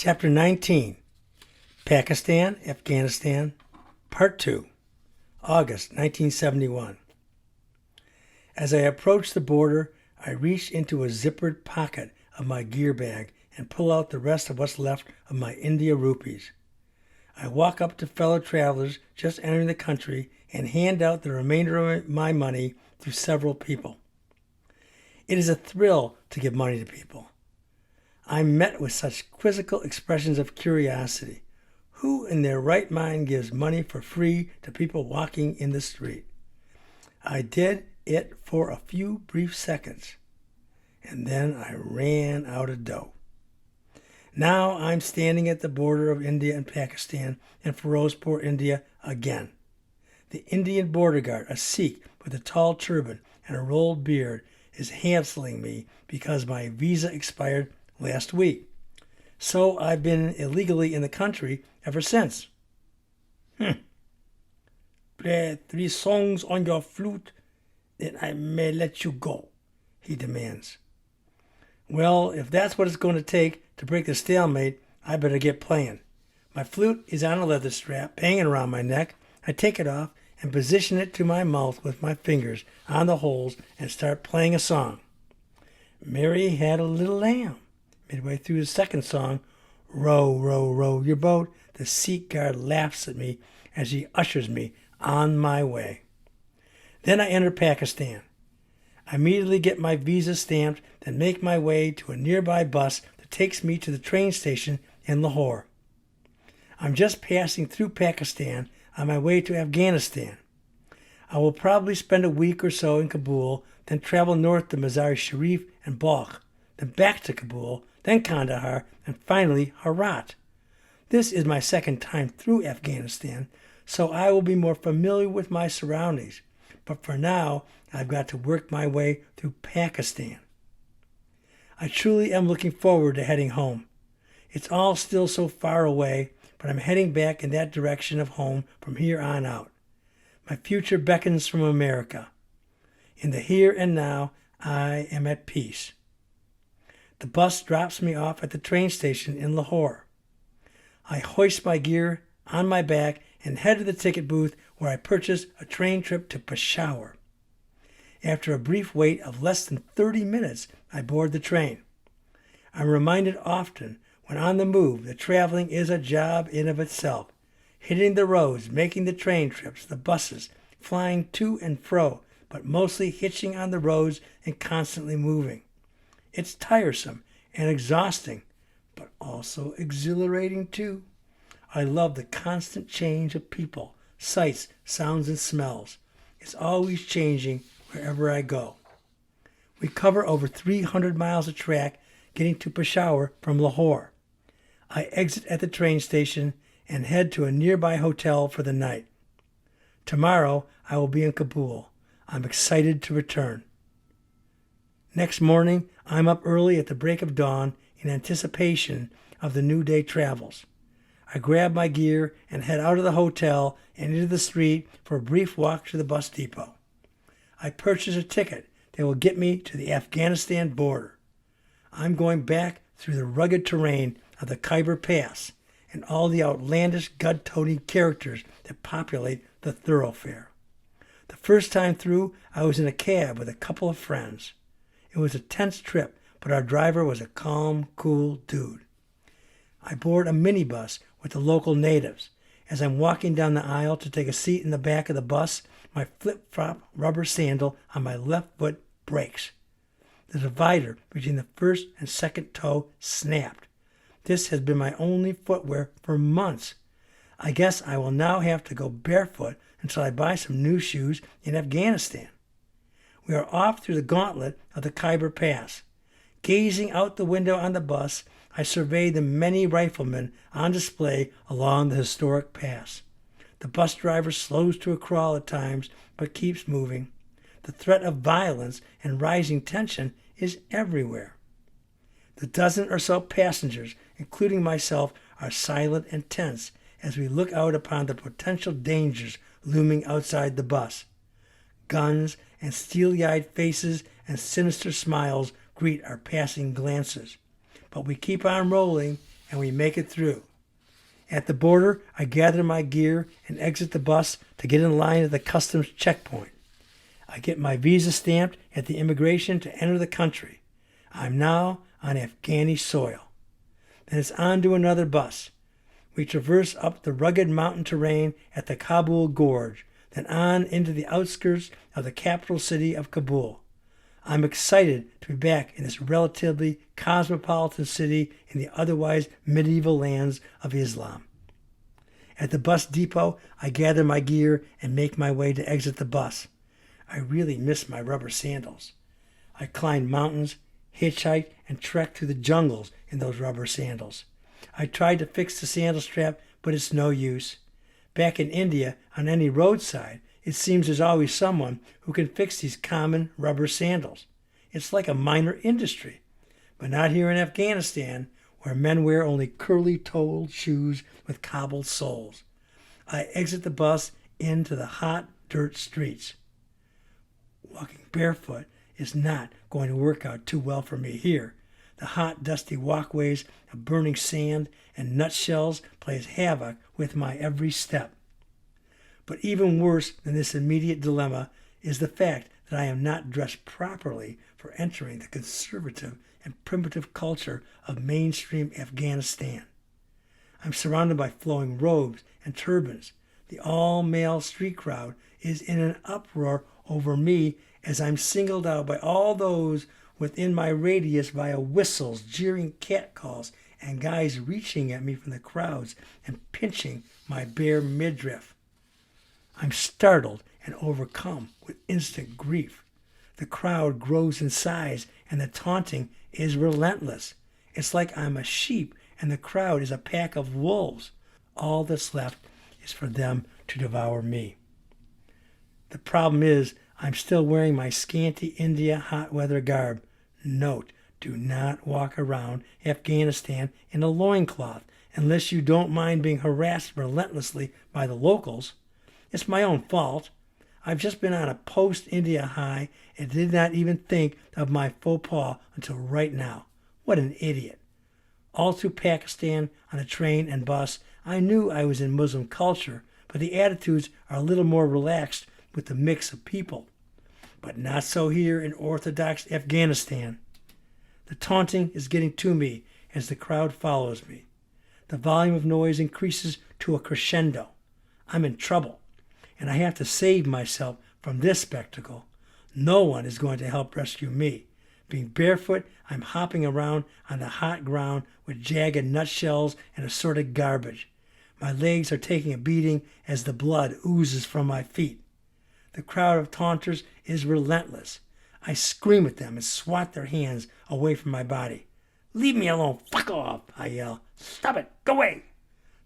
Chapter 19, Pakistan, Afghanistan, Part 2, August 1971. As I approach the border, I reach into a zippered pocket of my gear bag and pull out the rest of what's left of my India rupees. I walk up to fellow travelers just entering the country and hand out the remainder of my money to several people. It is a thrill to give money to people. I'm met with such quizzical expressions of curiosity. Who in their right mind gives money for free to people walking in the street? I did it for a few brief seconds, and then I ran out of dough. Now I'm standing at the border of India and Pakistan in Firozpur, India again. The Indian border guard, a Sikh with a tall turban and a rolled beard, is hassling me because my visa expired last week. So I've been illegally in the country ever since. Play 3 songs on your flute, then I may let you go, he demands. Well, if that's what it's going to take to break the stalemate, I better get playing. My flute is on a leather strap hanging around my neck. I take it off and position it to my mouth with my fingers on the holes and start playing a song. Mary had a little lamb. Midway through the second song, Row, row, row your boat, the Sikh guard laughs at me as he ushers me on my way. Then I enter Pakistan. I immediately get my visa stamped, then make my way to a nearby bus that takes me to the train station in Lahore. I'm just passing through Pakistan on my way to Afghanistan. I will probably spend a week or so in Kabul, then travel north to Mazar-i-Sharif and Balkh, then back to Kabul, then Kandahar, and finally Herat. This is my second time through Afghanistan, so I will be more familiar with my surroundings. But for now, I've got to work my way through Pakistan. I truly am looking forward to heading home. It's all still so far away, but I'm heading back in that direction of home from here on out. My future beckons from America. In the here and now, I am at peace. The bus drops me off at the train station in Lahore. I hoist my gear on my back and head to the ticket booth where I purchase a train trip to Peshawar. After a brief wait of less than 30 minutes, I board the train. I'm reminded often when on the move that traveling is a job in of itself. Hitting the roads, making the train trips, the buses, flying to and fro, but mostly hitching on the roads and constantly moving. It's tiresome and exhausting, but also exhilarating too. I love the constant change of people, sights, sounds, and smells. It's always changing wherever I go. We cover over 300 miles of track getting to Peshawar from Lahore. I exit at the train station and head to a nearby hotel for the night. Tomorrow I will be in Kabul. I'm excited to return. Next morning, I'm up early at the break of dawn in anticipation of the new day travels. I grab my gear and head out of the hotel and into the street for a brief walk to the bus depot. I purchase a ticket that will get me to the Afghanistan border. I'm going back through the rugged terrain of the Khyber Pass and all the outlandish gun-toting characters that populate the thoroughfare. The first time through, I was in a cab with a couple of friends. It was a tense trip, but our driver was a calm, cool dude. I board a minibus with the local natives. As I'm walking down the aisle to take a seat in the back of the bus, my flip-flop rubber sandal on my left foot breaks. The divider between the first and second toe snapped. This has been my only footwear for months. I guess I will now have to go barefoot until I buy some new shoes in Afghanistan. We are off through the gauntlet of the Khyber Pass. Gazing out the window on the bus, I survey the many riflemen on display along the historic pass. The bus driver slows to a crawl at times, but keeps moving. The threat of violence and rising tension is everywhere. The dozen or so passengers, including myself, are silent and tense as we look out upon the potential dangers looming outside the bus. Guns and steely-eyed faces and sinister smiles greet our passing glances. But we keep on rolling and we make it through. At the border, I gather my gear and exit the bus to get in line at the customs checkpoint. I get my visa stamped at the immigration to enter the country. I'm now on Afghani soil. Then it's on to another bus. We traverse up the rugged mountain terrain at the Kabul Gorge, then on into the outskirts of the capital city of Kabul. I'm excited to be back in this relatively cosmopolitan city in the otherwise medieval lands of Islam. At the bus depot, I gather my gear and make my way to exit the bus. I really miss my rubber sandals. I climbed mountains, hitchhiked, and trekked through the jungles in those rubber sandals. I tried to fix the sandal strap, but it's no use. Back in India, on any roadside, it seems there's always someone who can fix these common rubber sandals. It's like a minor industry. But not here in Afghanistan, where men wear only curly-toed shoes with cobbled soles. I exit the bus into the hot dirt streets. Walking barefoot is not going to work out too well for me here. The hot, dusty walkways of burning sand and nutshells plays havoc with my every step. But even worse than this immediate dilemma is the fact that I am not dressed properly for entering the conservative and primitive culture of mainstream Afghanistan. I'm surrounded by flowing robes and turbans. The all-male street crowd is in an uproar over me as I'm singled out by all those within my radius via whistles, jeering catcalls, and guys reaching at me from the crowds and pinching my bare midriff. I'm startled and overcome with instant grief. The crowd grows in size and the taunting is relentless. It's like I'm a sheep and the crowd is a pack of wolves. All that's left is for them to devour me. The problem is I'm still wearing my scanty India hot weather garb. Note, do not walk around Afghanistan in a loincloth unless you don't mind being harassed relentlessly by the locals. It's my own fault. I've just been on a post-India high and did not even think of my faux pas until right now. What an idiot. All through Pakistan, on a train and bus, I knew I was in Muslim culture, but the attitudes are a little more relaxed with the mix of people. But not so here in Orthodox Afghanistan. The taunting is getting to me as the crowd follows me. The volume of noise increases to a crescendo. I'm in trouble, and I have to save myself from this spectacle. No one is going to help rescue me. Being barefoot, I'm hopping around on the hot ground with jagged nutshells and assorted garbage. My legs are taking a beating as the blood oozes from my feet. The crowd of taunters is relentless. I scream at them and swat their hands away from my body. "Leave me alone, fuck off," I yell. "Stop it, go away."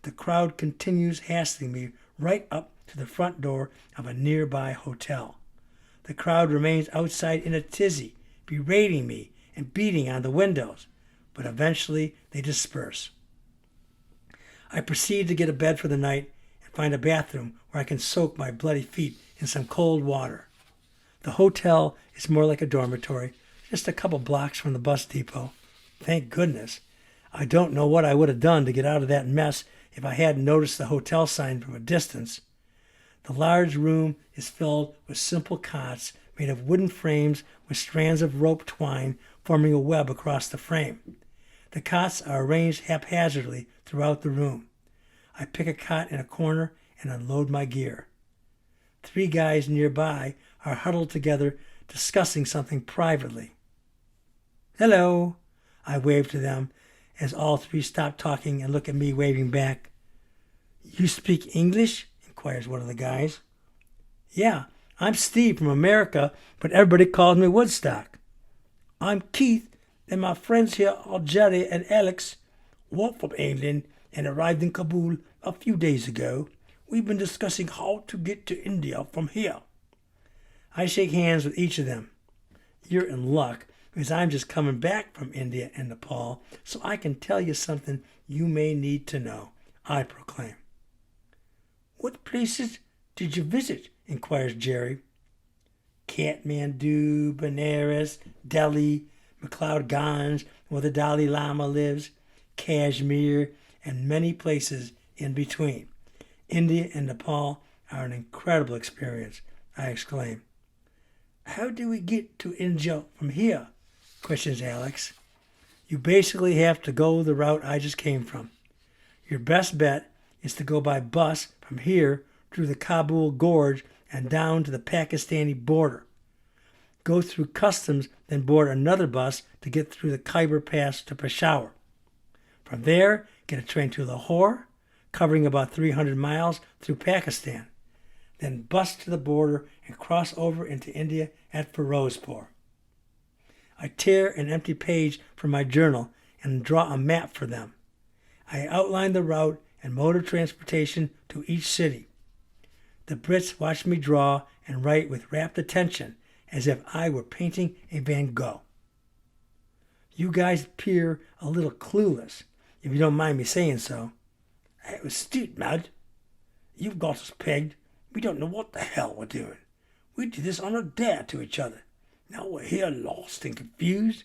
The crowd continues hassling me right up to the front door of a nearby hotel. The crowd remains outside in a tizzy, berating me and beating on the windows, but eventually they disperse. I proceed to get a bed for the night and find a bathroom where I can soak my bloody feet in some cold water. The hotel is more like a dormitory, just a couple blocks from the bus depot. Thank goodness. I don't know what I would have done to get out of that mess if I hadn't noticed the hotel sign from a distance. The large room is filled with simple cots made of wooden frames with strands of rope twine forming a web across the frame. The cots are arranged haphazardly throughout the room. I pick a cot in a corner and unload my gear. 3 guys nearby are huddled together discussing something privately. "Hello," I wave to them as all 3 stop talking and look at me waving back. "You speak English?" inquires one of the guys. "Yeah, I'm Steve from America, but everybody calls me Woodstock." "I'm Keith, and my friends here are Jerry and Alex. We're from England and arrived in Kabul a few days ago. We've been discussing how to get to India from here." I shake hands with each of them. "You're in luck, because I'm just coming back from India and Nepal, so I can tell you something you may need to know," I proclaim. "What places did you visit?" inquires Jerry. "Kathmandu, Benares, Delhi, McLeod Ganj, where the Dalai Lama lives, Kashmir, and many places in between. India and Nepal are an incredible experience, I exclaim. How do we get to India from here? Questions Alex. You basically have to go the route I just came from. Your best bet is to go by bus from here through the Kabul Gorge and down to the Pakistani border. Go through customs, then board another bus to get through the Khyber Pass to Peshawar. From there, get a train to Lahore, covering about 300 miles through Pakistan. Then bus to the border and cross over into India at Firozpur. I tear an empty page from my journal and draw a map for them. I outline the route and mode of transportation to each city. The Brits watch me draw and write with rapt attention, as if I were painting a Van Gogh. You guys appear a little clueless, if you don't mind me saying so. It was astute, Mud. You've got us pegged. We don't know what the hell we're doing. We did this on a dare to each other. Now we're here lost and confused.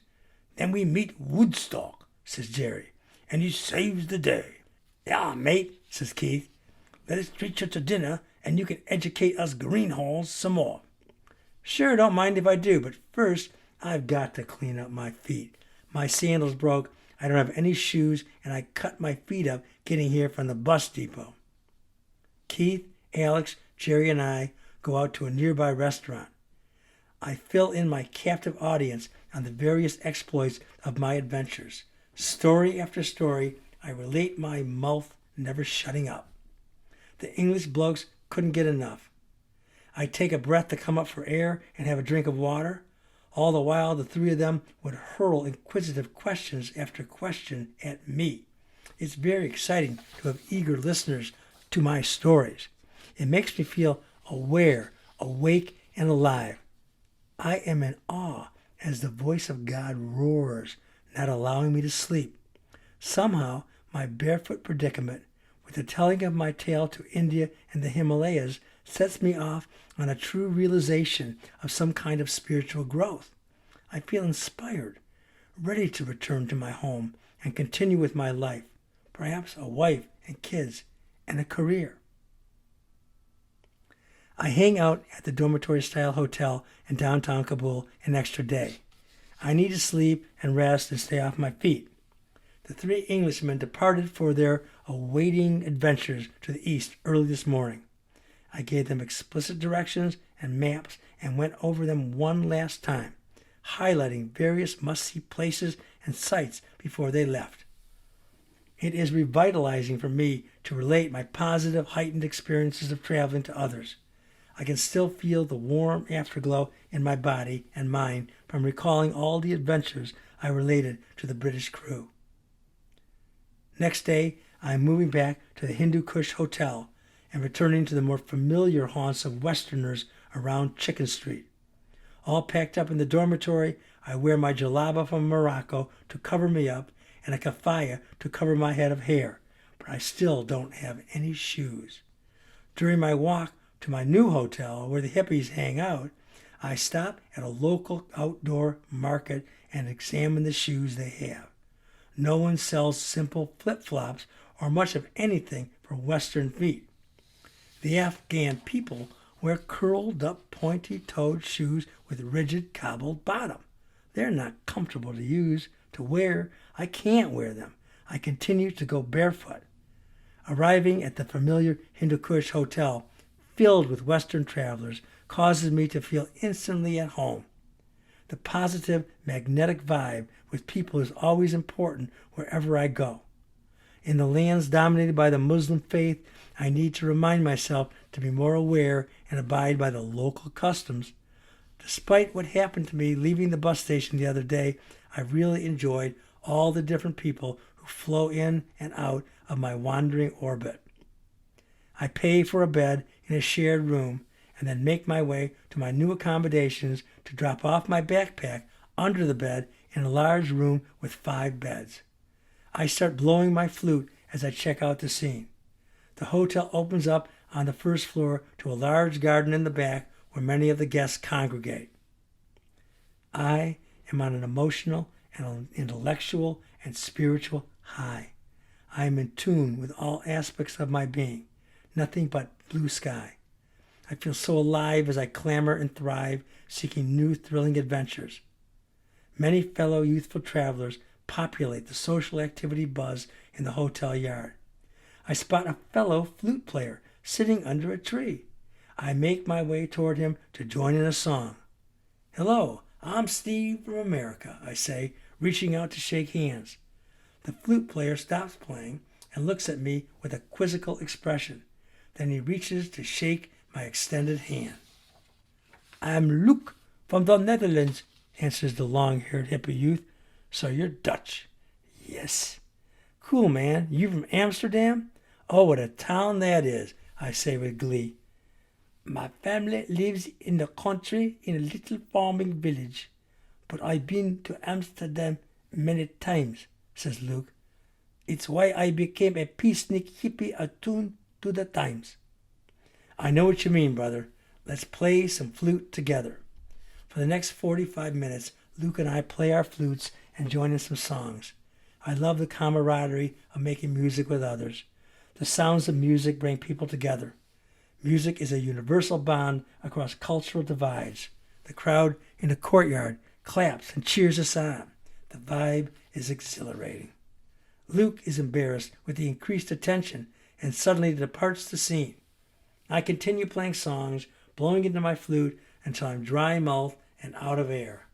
Then we meet Woodstock, says Jerry, and he saves the day. Yeah, mate, says Keith. Let us treat you to dinner, and you can educate us greenhorns some more. Sure, don't mind if I do, but first I've got to clean up my feet. My sandals broke, I don't have any shoes, and I cut my feet up getting here from the bus depot. Keith, Alex, Jerry, and I go out to a nearby restaurant. I fill in my captive audience on the various exploits of my adventures. Story after story, I relate, my mouth never shutting up. The English blokes couldn't get enough. I take a breath to come up for air and have a drink of water. All the while, the three of them would hurl inquisitive questions after question at me. It's very exciting to have eager listeners to my stories. It makes me feel aware, awake, and alive. I am in awe as the voice of God roars, not allowing me to sleep. Somehow, my barefoot predicament, with the telling of my tale to India and the Himalayas, sets me off on a true realization of some kind of spiritual growth. I feel inspired, ready to return to my home and continue with my life, perhaps a wife and kids and a career. I hang out at the dormitory-style hotel in downtown Kabul an extra day. I need to sleep and rest and stay off my feet. The three Englishmen departed for their awaiting adventures to the east early this morning. I gave them explicit directions and maps and went over them one last time, highlighting various must-see places and sites before they left. It is revitalizing for me to relate my positive, heightened experiences of traveling to others. I can still feel the warm afterglow in my body and mind from recalling all the adventures I related to the British crew. Next day, I am moving back to the Hindu Kush Hotel and returning to the more familiar haunts of Westerners around Chicken Street. All packed up in the dormitory, I wear my jalaba from Morocco to cover me up and a kafaya to cover my head of hair, but I still don't have any shoes. During my walk to my new hotel where the hippies hang out, I stop at a local outdoor market and examine the shoes they have. No one sells simple flip-flops or much of anything for Western feet. The Afghan people wear curled-up, pointy-toed shoes with rigid cobbled bottom. They're not comfortable to use, to wear. I can't wear them. I continue to go barefoot. Arriving at the familiar Hindu Kush Hotel, filled with Western travelers, causes me to feel instantly at home. The positive, magnetic vibe with people is always important wherever I go. In the lands dominated by the Muslim faith, I need to remind myself to be more aware and abide by the local customs. Despite what happened to me leaving the bus station the other day, I really enjoyed all the different people who flow in and out of my wandering orbit. I pay for a bed in a shared room and then make my way to my new accommodations to drop off my backpack under the bed in a large room with 5 beds. I start blowing my flute as I check out the scene. The hotel opens up on the first floor to a large garden in the back where many of the guests congregate. I am on an emotional and intellectual and spiritual high. I am in tune with all aspects of my being, nothing but blue sky. I feel so alive as I clamor and thrive, seeking new thrilling adventures. Many fellow youthful travelers populate the social activity buzz in the hotel yard. I spot a fellow flute player sitting under a tree. I make my way toward him to join in a song. "Hello, I'm Steve from America," I say, reaching out to shake hands. The flute player stops playing and looks at me with a quizzical expression. Then he reaches to shake my extended hand. "I'm Luke from the Netherlands," answers the long-haired hippie youth. "So you're Dutch?" "Yes." "Cool, man. You from Amsterdam?" "Oh, what a town that is," I say with glee. "My family lives in the country in a little farming village, but I've been to Amsterdam many times," says Luke. "It's why I became a peacenik hippie attuned to the times." "I know what you mean, brother. Let's play some flute together." For the next 45 minutes, Luke and I play our flutes and join in some songs. I love the camaraderie of making music with others. The sounds of music bring people together. Music is a universal bond across cultural divides. The crowd in the courtyard claps and cheers us on. The vibe is exhilarating. Luke is embarrassed with the increased attention and suddenly departs the scene. I continue playing songs, blowing into my flute until I'm dry-mouthed and out of air.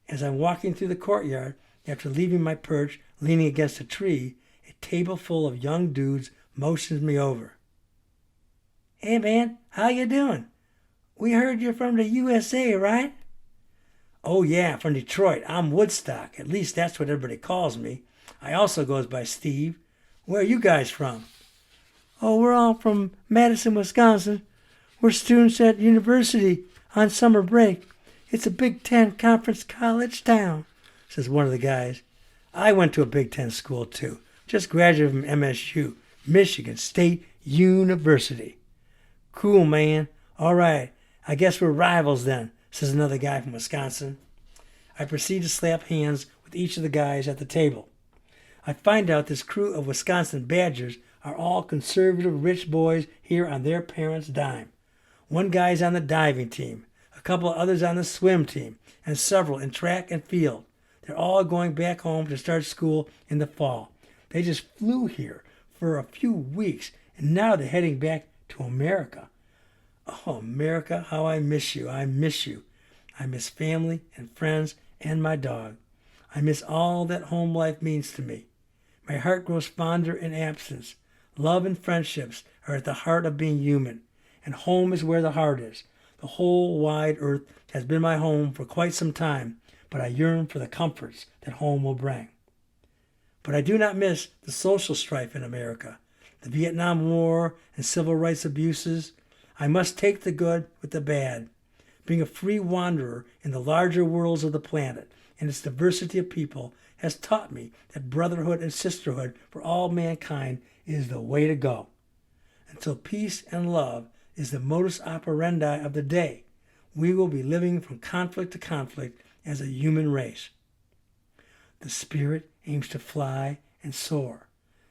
As I'm walking through the courtyard, after leaving my perch leaning against a tree, a table full of young dudes motions me over. "Hey man, how you doing? We heard you're from the USA, right?" "Oh yeah, from Detroit. I'm Woodstock. At least that's what everybody calls me. I also goes by Steve. Where are you guys from?" "Oh, we're all from Madison, Wisconsin. We're students at university on summer break. It's a Big Ten conference college town," says one of the guys. "I went to a Big Ten school too. Just graduated from MSU, Michigan State University." "Cool, man. All right. I guess we're rivals then," says another guy from Wisconsin. I proceed to slap hands with each of the guys at the table. I find out this crew of Wisconsin Badgers are all conservative rich boys here on their parents' dime. One guy's on the diving team, a couple of others on the swim team, and several in track and field. They're all going back home to start school in the fall. They just flew here for a few weeks, and now they're heading back to America. Oh, America, how I miss you. I miss you. I miss family and friends and my dog. I miss all that home life means to me. My heart grows fonder in absence. Love and friendships are at the heart of being human, and home is where the heart is. The whole wide earth has been my home for quite some time, but I yearn for the comforts that home will bring. But I do not miss the social strife in America, the Vietnam War and civil rights abuses. I must take the good with the bad. Being a free wanderer in the larger worlds of the planet and its diversity of people has taught me that brotherhood and sisterhood for all mankind is the way to go. Until peace and love is the modus operandi of the day, we will be living from conflict to conflict as a human race. The spirit aims to fly and soar,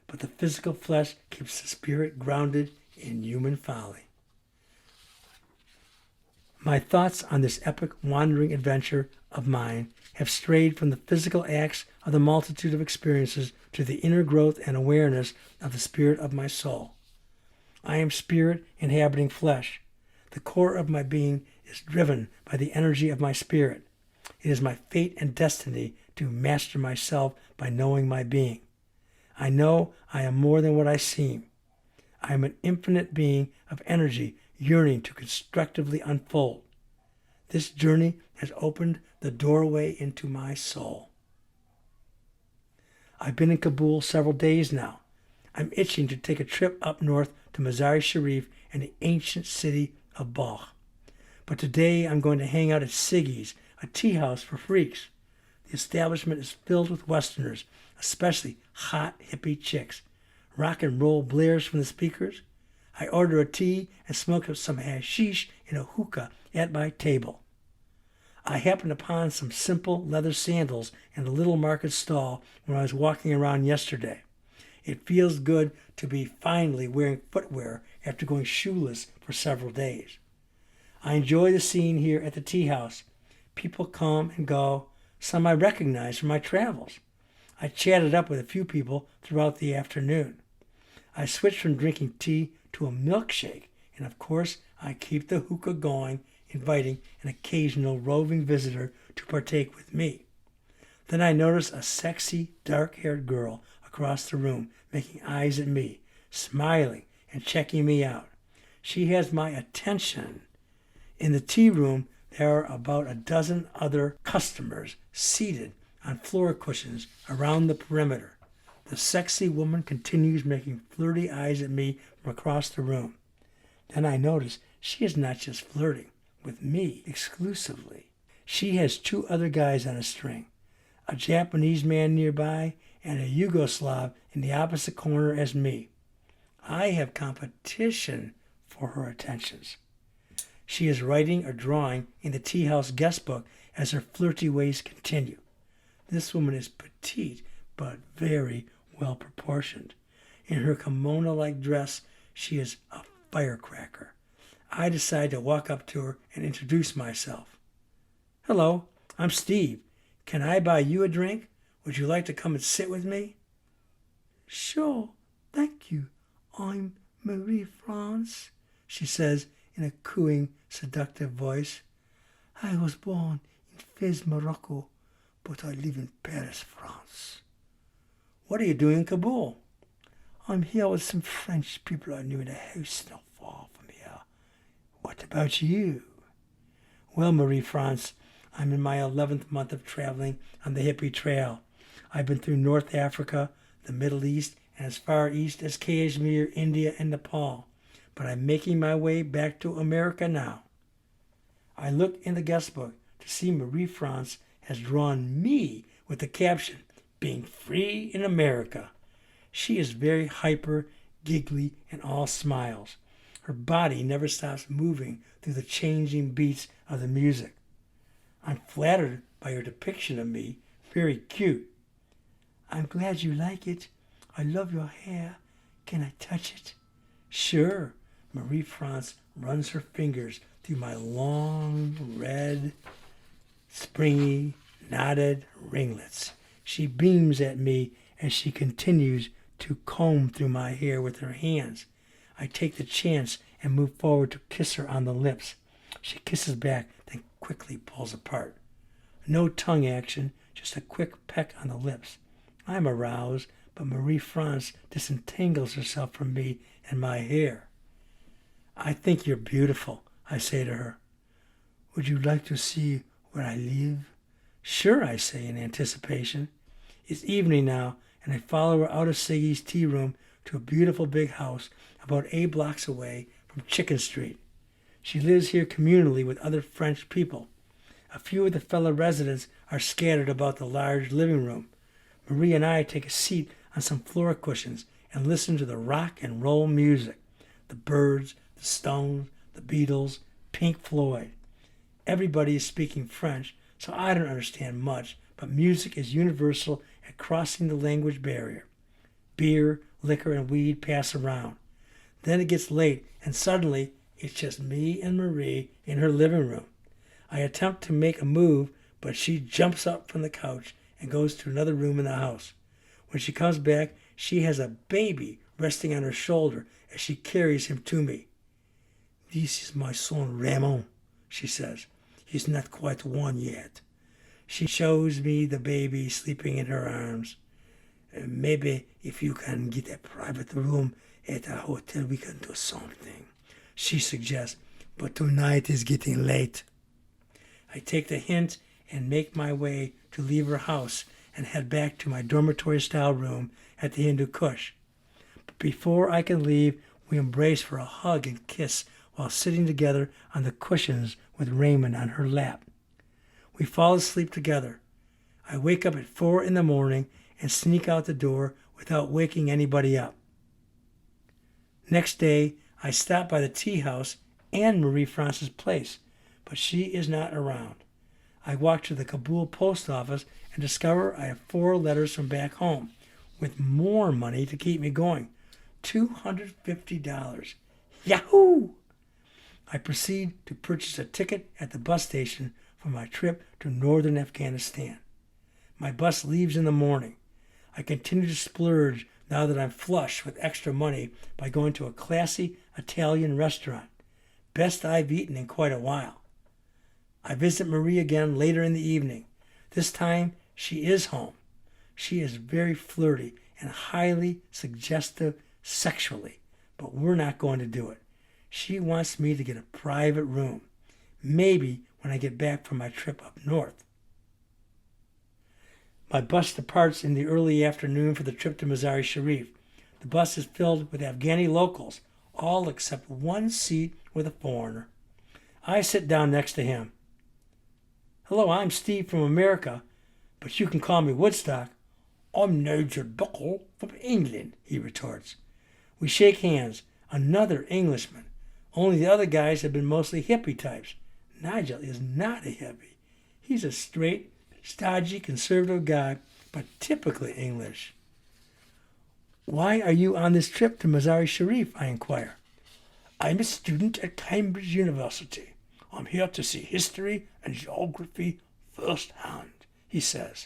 but the physical flesh keeps the spirit grounded in human folly. My thoughts on this epic wandering adventure of mine have strayed from the physical acts of the multitude of experiences to the inner growth and awareness of the spirit of my soul. I am spirit inhabiting flesh. The core of my being is driven by the energy of my spirit. It is my fate and destiny to master myself by knowing my being. I know I am more than what I seem. I am an infinite being of energy yearning to constructively unfold. This journey has opened the doorway into my soul. I've been in Kabul several days now. I'm itching to take a trip up north to Mazar-e Sharif and the ancient city of Balkh. But today I'm going to hang out at Siggy's, a tea house for freaks. The establishment is filled with Westerners, especially hot hippie chicks. Rock and roll blares from the speakers. I order a tea and smoke up some hashish in a hookah at my table. I happened upon some simple leather sandals in a little market stall when I was walking around yesterday. It feels good to be finally wearing footwear after going shoeless for several days. I enjoy the scene here at the tea house. People come and go, some I recognize from my travels. I chatted up with a few people throughout the afternoon. I switched from drinking tea to a milkshake, and of course I keep the hookah going, inviting an occasional roving visitor to partake with me. Then I notice a sexy, dark-haired girl across the room making eyes at me, smiling and checking me out. She has my attention. In the tea room, there are about a dozen other customers seated on floor cushions around the perimeter. The sexy woman continues making flirty eyes at me from across the room. Then I notice she is not just flirting with me exclusively. She has two other guys on a string, a Japanese man nearby and a Yugoslav in the opposite corner as me. I have competition for her attentions. She is writing or drawing in the tea house guest book as her flirty ways continue. This woman is petite but very well proportioned. In her kimono-like dress, she is a firecracker. I decide to walk up to her and introduce myself. Hello, I'm Steve. Can I buy you a drink? Would you like to come and sit with me? Sure, thank you. I'm Marie France, she says in a cooing, seductive voice. I was born in Fez, Morocco, but I live in Paris, France. What are you doing in Kabul? I'm here with some French people I knew in a house not far from here. What about you? Well, Marie France, I'm in my 11th month of traveling on the hippie trail. I've been through North Africa, the Middle East, and as far east as Kashmir, India, and Nepal. But I'm making my way back to America now. I look in the guest book to see Marie France has drawn me with the caption, Being Free in America. She is very hyper, giggly, and all smiles. Her body never stops moving through the changing beats of the music. I'm flattered by her depiction of me, very cute. I'm glad you like it. I love your hair. Can I touch it? Sure. Marie France runs her fingers through my long, red, springy, knotted ringlets. She beams at me as she continues to comb through my hair with her hands. I take the chance and move forward to kiss her on the lips. She kisses back, then quickly pulls apart. No tongue action, just a quick peck on the lips. I'm aroused, but Marie France disentangles herself from me and my hair. I think you're beautiful, I say to her. Would you like to see where I live? Sure, I say in anticipation. It's evening now, and I follow her out of Siggy's tea room to a beautiful big house about 8 blocks away from Chicken Street. She lives here communally with other French people. A few of the fellow residents are scattered about the large living room. Marie and I take a seat on some floor cushions and listen to the rock and roll music. The Byrds, the Stones, the Beatles, Pink Floyd. Everybody is speaking French, so I don't understand much, but music is universal at crossing the language barrier. Beer, liquor, and weed pass around. Then it gets late, and suddenly it's just me and Marie in her living room. I attempt to make a move, but she jumps up from the couch and goes to another room in the house. When she comes back, she has a baby resting on her shoulder as she carries him to me. This is my son Raymond, she says. He's not quite 1 yet. She shows me the baby sleeping in her arms. Maybe if you can get a private room at a hotel, we can do something, she suggests, but tonight is getting late. I take the hint and make my way to leave her house and head back to my dormitory-style room at the Hindu Kush. But before I can leave, we embrace for a hug and kiss while sitting together on the cushions with Raymond on her lap. We fall asleep together. I wake up at 4 in the morning and sneak out the door without waking anybody up. Next day, I stop by the tea house and Marie France's place, but she is not around. I walk to the Kabul post office and discover I have 4 letters from back home, with more money to keep me going. $250. Yahoo! I proceed to purchase a ticket at the bus station for my trip to northern Afghanistan. My bus leaves in the morning. I continue to splurge now that I'm flush with extra money by going to a classy Italian restaurant. Best I've eaten in quite a while. I visit Marie again later in the evening. This time she is home. She is very flirty and highly suggestive sexually, but we're not going to do it. She wants me to get a private room, maybe when I get back from my trip up north. My bus departs in the early afternoon for the trip to Mazar-e-Sharif. The bus is filled with Afghani locals, all except one seat with a foreigner. I sit down next to him. Hello, I'm Steve from America, but you can call me Woodstock. I'm Nigel Buckle from England, he retorts. We shake hands, another Englishman. Only the other guys have been mostly hippie types. Nigel is not a hippie. He's a straight, stodgy, conservative guy, but typically English. Why are you on this trip to Mazar-e-Sharif? I inquire. I'm a student at Cambridge University. I'm here to see history and geography firsthand, he says.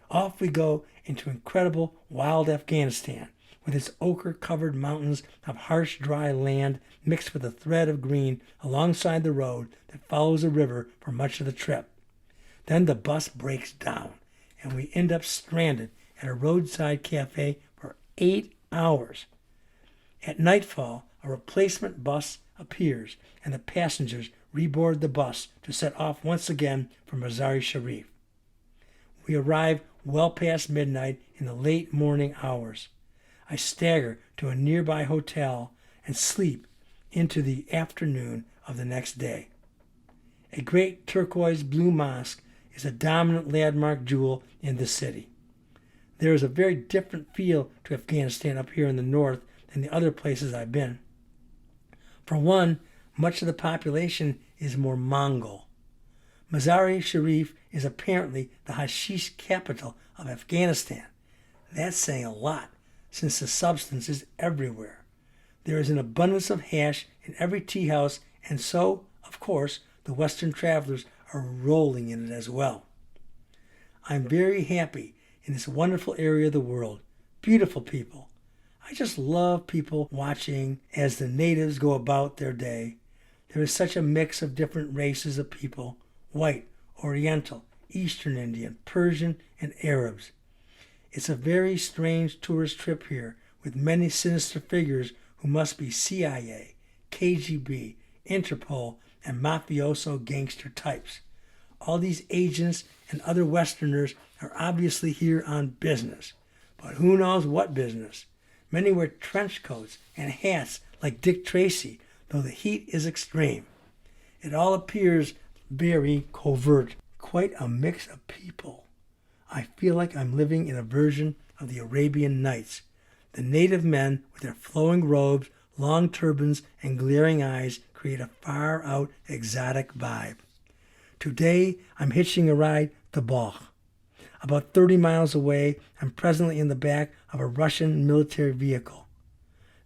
Off we go into incredible wild Afghanistan, with its ochre-covered mountains of harsh, dry land mixed with a thread of green alongside the road that follows a river for much of the trip. Then the bus breaks down, and we end up stranded at a roadside cafe for 8 hours. At nightfall, a replacement bus appears, and the passengers reboard the bus to set off once again for Mazar-e-Sharif. We arrive well past midnight in the late morning hours. I stagger to a nearby hotel and sleep into the afternoon of the next day. A great turquoise blue mosque is a dominant landmark jewel in the city. There is a very different feel to Afghanistan up here in the north than the other places I've been. For one, much of the population is more Mongol. Mazar-e-Sharif is apparently the hashish capital of Afghanistan. That's saying a lot, since the substance is everywhere. There is an abundance of hash in every tea house, and so, of course, the Western travelers are rolling in it as well. I'm very happy in this wonderful area of the world. Beautiful people. I just love people watching as the natives go about their day. There is such a mix of different races of people: white, Oriental, Eastern Indian, Persian, and Arabs. It's a very strange tourist trip here, with many sinister figures who must be CIA, KGB, Interpol, and mafioso gangster types. All these agents and other Westerners are obviously here on business, but who knows what business. Many wear trench coats and hats like Dick Tracy, though the heat is extreme. It all appears very covert, quite a mix of people. I feel like I'm living in a version of the Arabian Nights. The native men, with their flowing robes, long turbans, and glaring eyes, create a far-out exotic vibe. Today, I'm hitching a ride to Balkh. About 30 miles away, I'm presently in the back of a Russian military vehicle.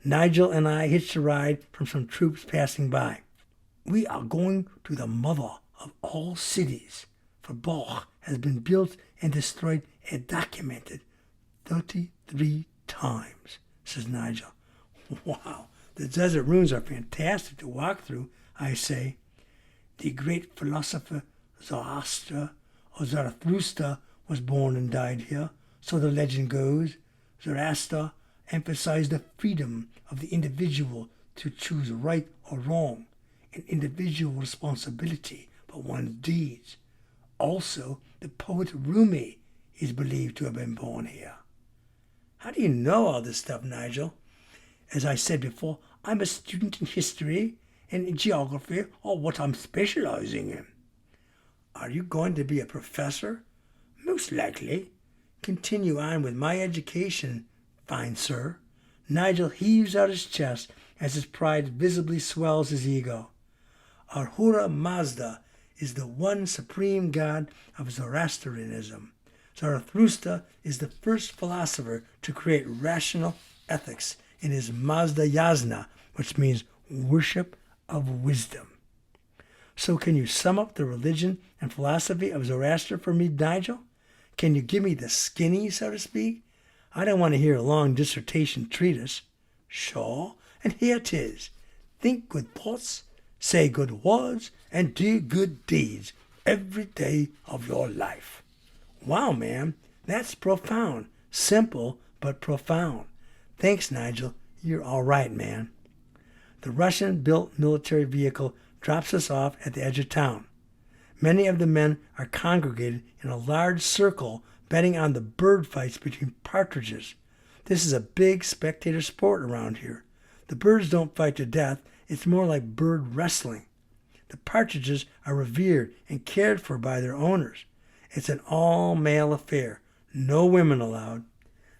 Nigel and I hitched a ride from some troops passing by. We are going to the mother of all cities, for Balkh has been built and destroyed and documented 33 times, says Nigel. Wow, the desert ruins are fantastic to walk through, I say. The great philosopher Zoroaster, or Zarathustra, was born and died here, so the legend goes. Zoroaster emphasized the freedom of the individual to choose right or wrong, and individual responsibility for one's deeds. Also, the poet Rumi is believed to have been born here. How do you know all this stuff, Nigel? As I said before, I'm a student in history and in geography, or what I'm specializing in. Are you going to be a professor? Most likely. Continue on with my education, fine sir. Nigel heaves out his chest as his pride visibly swells his ego. Ahura Mazda is the one supreme god of Zoroastrianism. Zarathustra is the first philosopher to create rational ethics in his Mazda Yasna, which means worship of wisdom. So can you sum up the religion and philosophy of Zoroaster for me, Nigel? Can you give me the skinny, so to speak? I don't want to hear a long dissertation treatise. Sure, and here 'tis. Think good thoughts, say good words, and do good deeds every day of your life. Wow, man, that's profound. Simple, but profound. Thanks, Nigel. You're all right, man. The Russian-built military vehicle drops us off at the edge of town. Many of the men are congregated in a large circle betting on the bird fights between partridges. This is a big spectator sport around here. The birds don't fight to death. It's more like bird wrestling. The partridges are revered and cared for by their owners. It's an all-male affair. No women allowed.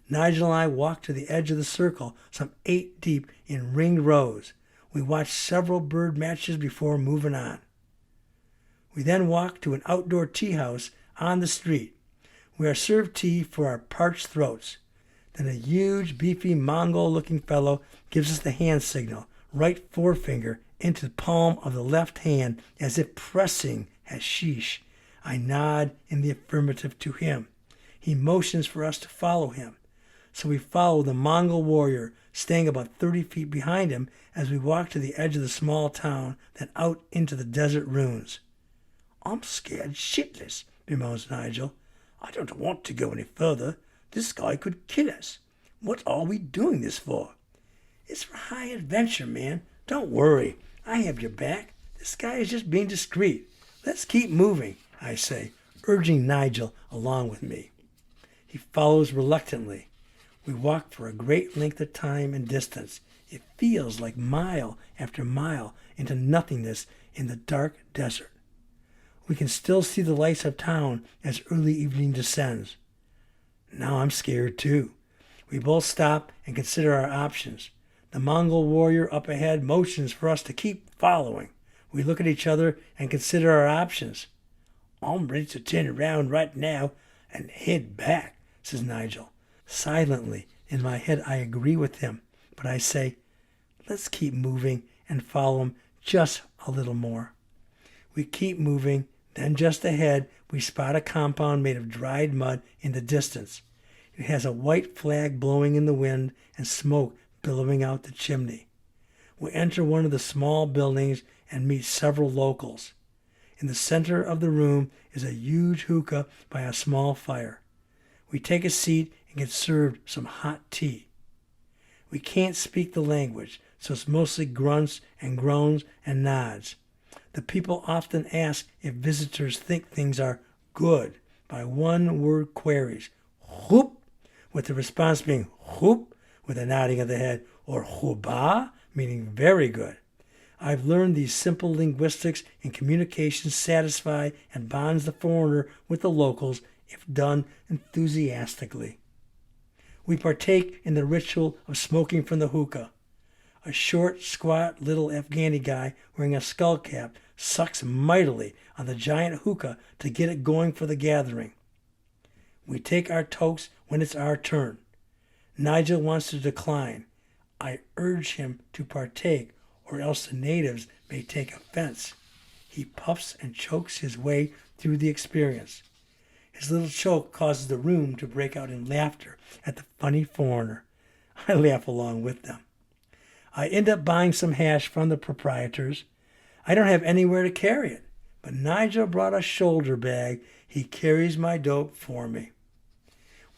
Nigel and I walked to the edge of the circle, some 8 deep in ringed rows. We watched several bird matches before moving on. We then walked to an outdoor tea house on the street. We are served tea for our parched throats. Then a huge, beefy, Mongol-looking fellow gives us the hand signal, right forefinger into the palm of the left hand as if pressing hashish. I nod in the affirmative to him. He motions for us to follow him. So we follow the Mongol warrior, staying about 30 feet behind him as we walk to the edge of the small town, then out into the desert ruins. I'm scared shitless, bemoans Nigel. I don't want to go any further. This guy could kill us. What are we doing this for? It's for high adventure, man. Don't worry. I have your back. This guy is just being discreet. Let's keep moving, I say, urging Nigel along with me. He follows reluctantly. We walk for a great length of time and distance. It feels like mile after mile into nothingness in the dark desert. We can still see the lights of town as early evening descends. Now I'm scared too. We both stop and consider our options. The Mongol warrior up ahead motions for us to keep following. We look at each other and consider our options. I'm ready to turn around right now and head back, says Nigel. Silently, in my head, I agree with him, but I say, let's keep moving and follow him just a little more. We keep moving, then just ahead, we spot a compound made of dried mud in the distance. It has a white flag blowing in the wind and smoke billowing out the chimney. We enter one of the small buildings and meet several locals. In the center of the room is a huge hookah by a small fire. We take a seat and get served some hot tea. We can't speak the language, so it's mostly grunts and groans and nods. The people often ask if visitors think things are good by one-word queries. Whoop, with the response being whoop, with a nodding of the head, or huba, meaning very good. I've learned these simple linguistics in communication satisfy and bonds the foreigner with the locals if done enthusiastically. We partake in the ritual of smoking from the hookah. A short, squat, little Afghani guy wearing a skull cap sucks mightily on the giant hookah to get it going for the gathering. We take our tokes when it's our turn. Nigel wants to decline. I urge him to partake, or else the natives may take offense. He puffs and chokes his way through the experience. His little choke causes the room to break out in laughter at the funny foreigner. I laugh along with them. I end up buying some hash from the proprietors. I don't have anywhere to carry it, but Nigel brought a shoulder bag. He carries my dope for me.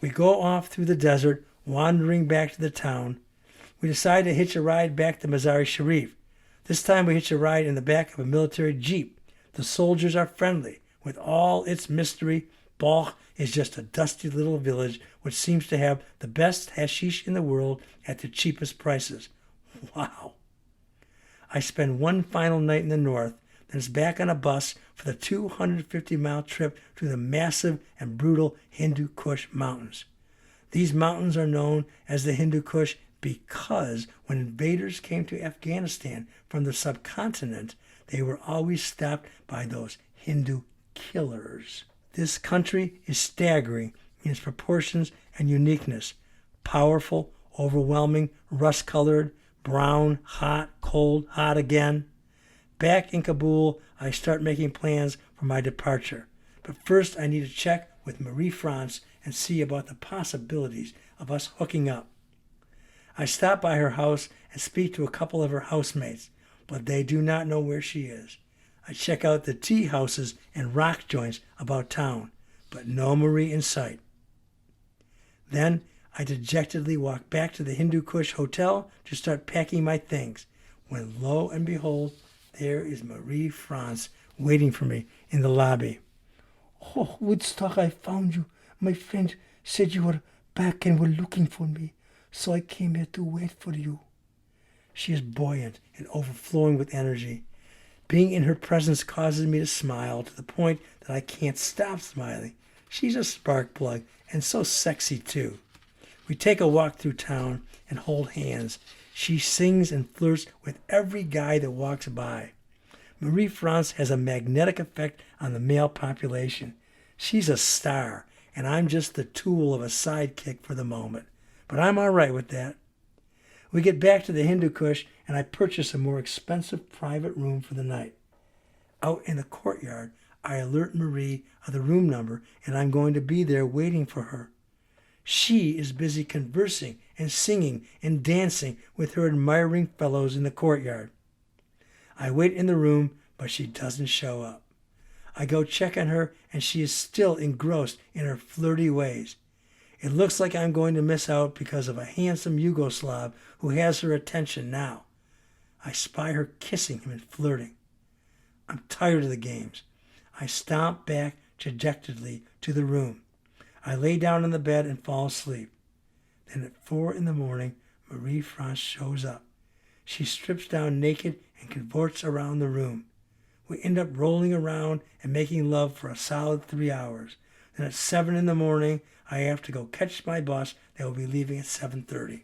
We go off through the desert, wandering back to the town. We decide to hitch a ride back to Mazar-e Sharif. This time we hitch a ride in the back of a military jeep. The soldiers are friendly. With all its mystery, Balkh is just a dusty little village which seems to have the best hashish in the world at the cheapest prices. Wow. I spend one final night in the north, then it's back on a bus for the 250-mile trip to the massive and brutal Hindu Kush Mountains. These mountains are known as the Hindu Kush because when invaders came to Afghanistan from the subcontinent, they were always stopped by those Hindu killers. This country is staggering in its proportions and uniqueness. Powerful, overwhelming, rust-colored, brown, hot, cold, hot again. Back in Kabul, I start making plans for my departure. But first I need to check with Marie France and see about the possibilities of us hooking up. I stop by her house and speak to a couple of her housemates, but they do not know where she is. I check out the tea houses and rock joints about town, but no Marie in sight. Then I dejectedly walk back to the Hindu Kush Hotel to start packing my things, when lo and behold, there is Marie France waiting for me in the lobby. "Oh, Woodstock, I found you. My friend said you were back and were looking for me, so I came here to wait for you." She is buoyant and overflowing with energy. Being in her presence causes me to smile to the point that I can't stop smiling. She's a spark plug and so sexy too. We take a walk through town and hold hands. She sings and flirts with every guy that walks by. Marie France has a magnetic effect on the male population. She's a star, and I'm just the tool of a sidekick for the moment. But I'm all right with that. We get back to the Hindu Kush, and I purchase a more expensive private room for the night. Out in the courtyard, I alert Marie of the room number, and I'm going to be there waiting for her. She is busy conversing and singing and dancing with her admiring fellows in the courtyard. I wait in the room, but she doesn't show up. I go check on her, and she is still engrossed in her flirty ways. It looks like I'm going to miss out because of a handsome Yugoslav who has her attention now. I spy her kissing him and flirting. I'm tired of the games. I stomp back dejectedly to the room. I lay down on the bed and fall asleep. Then at 4 a.m, Marie France shows up. She strips down naked and cavorts around the room. We end up rolling around and making love for a solid 3 hours. Then at 7 a.m, I have to go catch my bus that will be leaving at 7:30.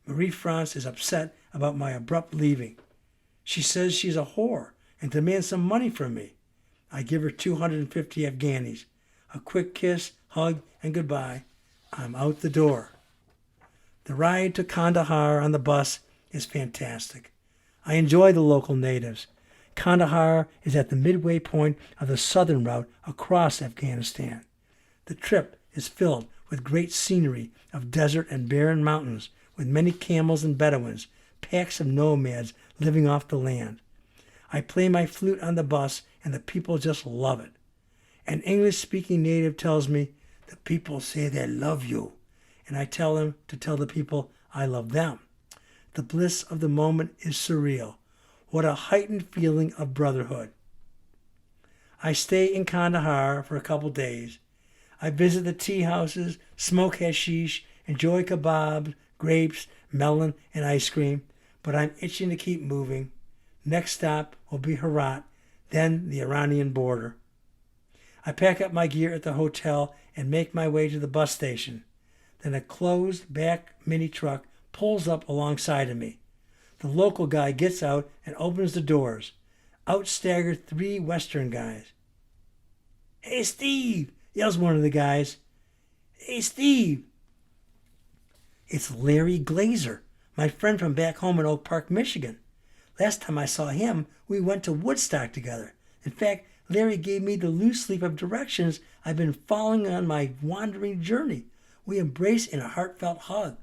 Marie France is upset about my abrupt leaving. She says she's a whore and demands some money from me. I give her 250 Afghanis. A quick kiss, hug, and goodbye. I'm out the door. The ride to Kandahar on the bus is fantastic. I enjoy the local natives. Kandahar is at the midway point of the southern route across Afghanistan. The trip is filled with great scenery of desert and barren mountains, with many camels and Bedouins, packs of nomads living off the land. I play my flute on the bus, and the people just love it. An English-speaking native tells me, "The people say they love you," and I tell him to tell the people I love them. The bliss of the moment is surreal. What a heightened feeling of brotherhood. I stay in Kandahar for a couple days. I visit the tea houses, smoke hashish, enjoy kebabs, grapes, melon, and ice cream, but I'm itching to keep moving. Next stop will be Herat, then the Iranian border. I pack up my gear at the hotel and make my way to the bus station. Then a closed back mini truck pulls up alongside of me. The local guy gets out and opens the doors. Out stagger 3 Western guys. "Hey, Steve!" yells one of the guys. "Hey, Steve!" It's Larry Glazer, my friend from back home in Oak Park, Michigan. Last time I saw him, we went to Woodstock together. In fact, Larry gave me the loose leaf of directions I've been following on my wandering journey. We embrace in a heartfelt hug.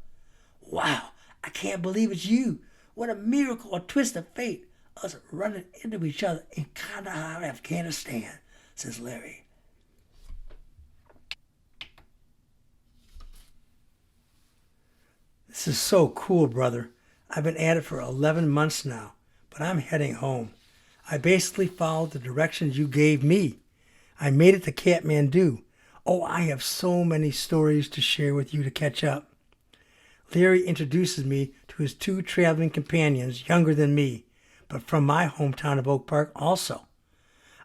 "Wow, I can't believe it's you. What a miracle, a twist of fate, us running into each other in Kandahar, Afghanistan," says Larry. This is so cool, brother. I've been at it for 11 months now, but I'm heading home. I basically followed the directions you gave me. I made it to Kathmandu. Oh, I have so many stories to share with you to catch up. Larry introduces me to his 2 traveling companions younger than me, but from my hometown of Oak Park also.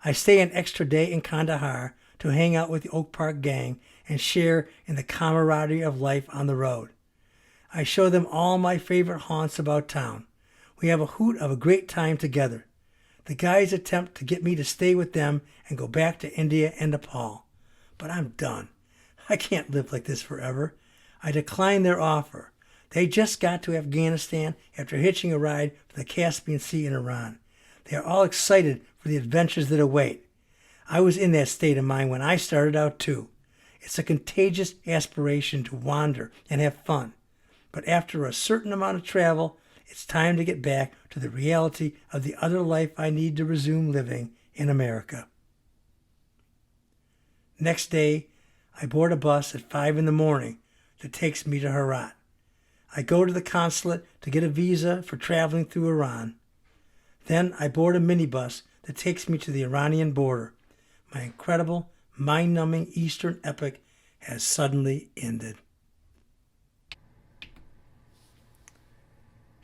I stay an extra day in Kandahar to hang out with the Oak Park gang and share in the camaraderie of life on the road. I show them all my favorite haunts about town. We have a hoot of a great time together. The guys attempt to get me to stay with them and go back to India and Nepal. But I'm done. I can't live like this forever. I declined their offer. They just got to Afghanistan after hitching a ride from the Caspian Sea in Iran. They are all excited for the adventures that await. I was in that state of mind when I started out too. It's a contagious aspiration to wander and have fun. But after a certain amount of travel, it's time to get back to the reality of the other life I need to resume living in America. Next day, I board a bus at 5 in the morning that takes me to Herat. I go to the consulate to get a visa for traveling through Iran. Then I board a minibus that takes me to the Iranian border. My incredible, mind-numbing Eastern epic has suddenly ended.